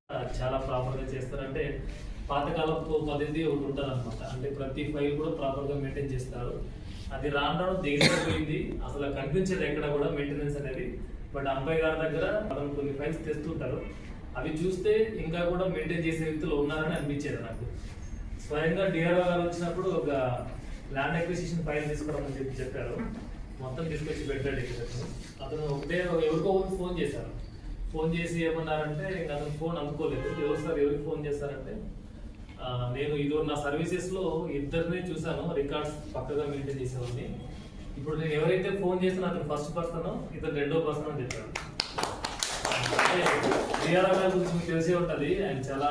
చాలా ప్రాపర్గా చేస్తారంటే పాతకాలపు పద్ధతి ఒకటి ఉంటుంది అనమాట. అంటే ప్రతి ఫైల్ కూడా ప్రాపర్గా మెయింటైన్ చేస్తారు. అది రాను దిగిపోయింది, అసలు కనిపించేది ఎక్కడ కూడా మెయింటెనెన్స్ అనేది. బట్ అంపయ్య గారి దగ్గర మనం కొన్ని ఫైల్స్ తెస్తుంటారు, అవి చూస్తే ఇంకా కూడా మెయింటైన్ చేసే వ్యక్తులు ఉన్నారని అనిపించేది నాకు. స్వయంగా డిఆర్ఓ గారు వచ్చినప్పుడు ఒక ల్యాండ్ అక్విజిషన్ ఫైల్ తీసుకోవడం చెప్పారు. మొత్తం తీసుకొచ్చి పెట్టాడు ఇక్కడ. అతను ఒకటే ఎవరికో ఫోన్ చేశారు. ఫోన్ చేసి ఏమన్నారంటే ఇంకా అతను ఫోన్ అందుకోలేదు. ఎవరు సార్ ఎవరికి ఫోన్ చేస్తారంటే, నేను ఇదివరకు నా సర్వీసెస్లో ఇద్దరినే చూశాను రికార్డ్స్ పక్కగా మెయింటైన్ చేసేవాడిని. ఇప్పుడు నేను ఎవరైతే ఫోన్ చేసినా అతను ఫస్ట్ పర్సన్, ఇతను రెండో పర్సన్ అని చెప్పాడు. డిఆర్ఆర్ గారి గురించి మీకు తెలిసే ఉంటుంది. ఆయన చాలా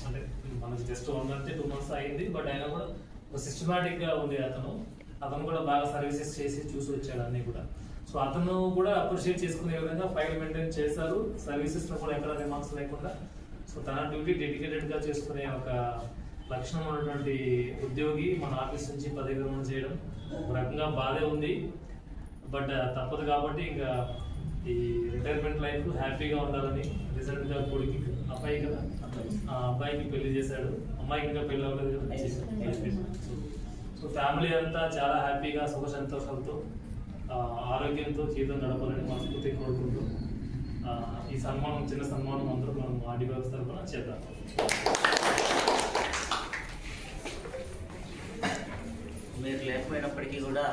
అంటే మనకి జస్ట్ 1 month 2 months అయింది, బట్ ఆయన కూడా ఒక సిస్టమాటిక్గా ఉండే అతను కూడా బాగా సర్వీసెస్ చేసి చూసి వచ్చాడు అన్నీ కూడా. సో అతను కూడా అప్రిషియేట్ చేసుకునే విధంగా ఫైల్ మెయింటైన్ చేశారు. సర్వీసెస్లో కూడా ఎక్కడ రిమార్క్స్ లేకుండా. సో తన డ్యూటీ డెడికేటెడ్గా చేసుకునే ఒక లక్షణం ఉన్నటువంటి ఉద్యోగి మన ఆఫీస్ నుంచి పదవి విరమణ చేయడం ఒక రకంగా బాధే ఉంది. బట్ తప్పదు కాబట్టి ఇంకా ఈ రిటైర్మెంట్ లైఫ్ హ్యాపీగా ఉండాలని రీసెంట్గా కొడుకు అబ్బాయి కదా, అబ్బాయికి పెళ్లి చేశాడు, అమ్మాయికి ఇంకా పెళ్లి అవ్వలేదు కదా. సో ఫ్యామిలీ అంతా చాలా హ్యాపీగా సుఖ సంతోషాలతో ఆరోగ్యంతో జీవితం గడపాలని మనస్ఫూర్తి కోరుకుంటూ ఈ సన్మానం, చిన్న సన్మానం అందరూ మనం ఆర్డీ వ్యవస్థ తరఫున చేద్దాం. మీరు లేకపోయినప్పటికీ కూడా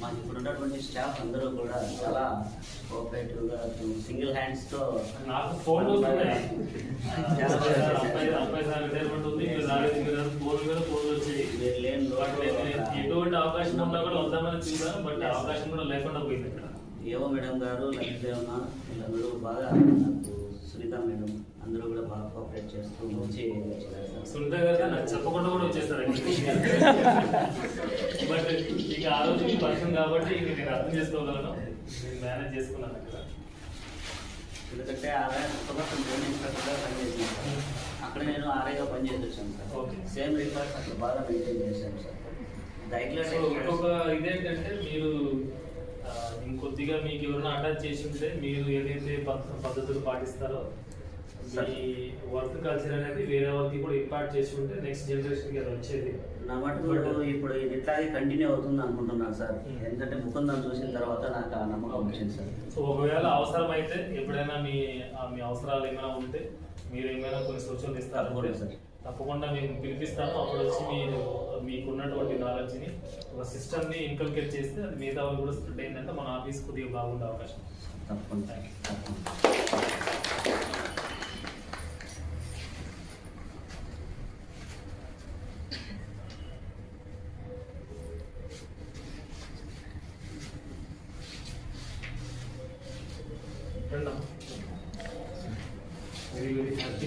మాకు ఇప్పుడు ఉన్నటువంటి స్టాఫ్ అందరూ కూడా చాలా కోఆపరేటివ్గా సింగిల్ హ్యాండ్స్తో నాకు ఫోన్ ఎటువంటి అవకాశం ఉన్నా కూడా వద్దామని చూసాను, బట్ అవకాశం కూడా లేకుండా పోయింది ఇక్కడ. ఏవో మేడం గారు, లక్ష్మీదేవన వీళ్ళందరూ బాగా, నాకు సునీత మేడం అందరూ కూడా బాగా కోఆపరేట్ చేస్తూ మంచి. సునీత గారు నాకు చెప్పకుండా కూడా వచ్చేస్తారు. బట్ ఇక ఆ రోజు మీ పరిచయం కాబట్టి ఇంక నేను అర్థం చేసుకోగలను, నేను మేనేజ్ చేసుకున్నాను అక్కడ. ఎందుకంటే ఆర్ఐ ఇన్స్పెక్టర్గా పనిచేసాను సార్. అక్కడ నేను ఆర్ఐగా పనిచేసి వచ్చాను సార్. సేమ్ రికార్డ్స్ అక్కడ బాగా మెయింటైన్ చేశాను సార్. ఇంకొక ఇదేంటంటే మీరు ఇంకొద్దిగా మీకు ఎవరైనా అటాచ్ చేసి ఉంటే మీరు ఏదైతే పద్ధతులు పాటిస్తారో మీ వర్క్ కల్చర్ అనేది వేరే వాళ్ళకి కూడా ఇంపార్ట్ చేసి ఉంటే నెక్స్ట్ జనరేషన్కి అది వచ్చేది. నా మటుకు ఇప్పుడు ఇట్లాగే కంటిన్యూ అవుతుంది అనుకుంటున్నాను సార్. ఎందుకంటే ముకుందాన్ని చూసిన తర్వాత నాకు ఆ నమ్మకం వచ్చింది సార్. సో ఒకవేళ అవసరం అయితే ఎప్పుడైనా మీ అవసరాలు ఏమైనా ఉంటే మీరు ఏమైనా కొన్ని సూచనలు ఇస్తారు కూడా సార్, తప్పకుండా మేము పిలిపిస్తాము. అప్పుడు వచ్చి మీరు మీకున్నటువంటి నాలెడ్జ్ని ఒక సిస్టమ్ని ఇన్కల్కేట్ చేస్తే అది మిగతా వాళ్ళు కూడా స్ప్రెడ్ అయిందంటే మన ఆఫీస్ కొద్దిగా బాగుండే అవకాశం. తప్పకుండా. Very very happy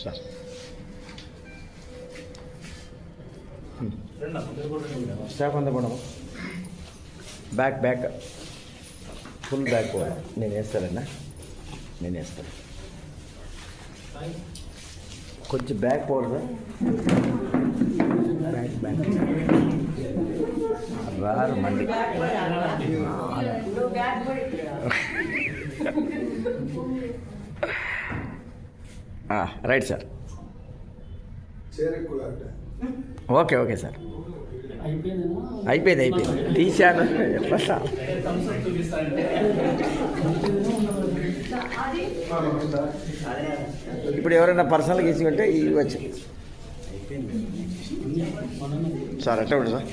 sir. Staff అంతా కూడా బ్యాక్ ఫుల్ బ్యాక్ పోవాలి. నేను వేస్తానన్నా, నేను వేస్తాను. కొంచెం బ్యాక్ పోవాలి సార్. బ్యాక్ రారు మండి. Right sir. Okay sir. అయిపోయింది తీశాను. ఎట్లా సార్ ఇప్పుడు ఎవరైనా పర్సనల్గా ఇచ్చుకుంటే ఇవ్వచ్చు సార్. ఎట్లా ఉంటుంది సార్?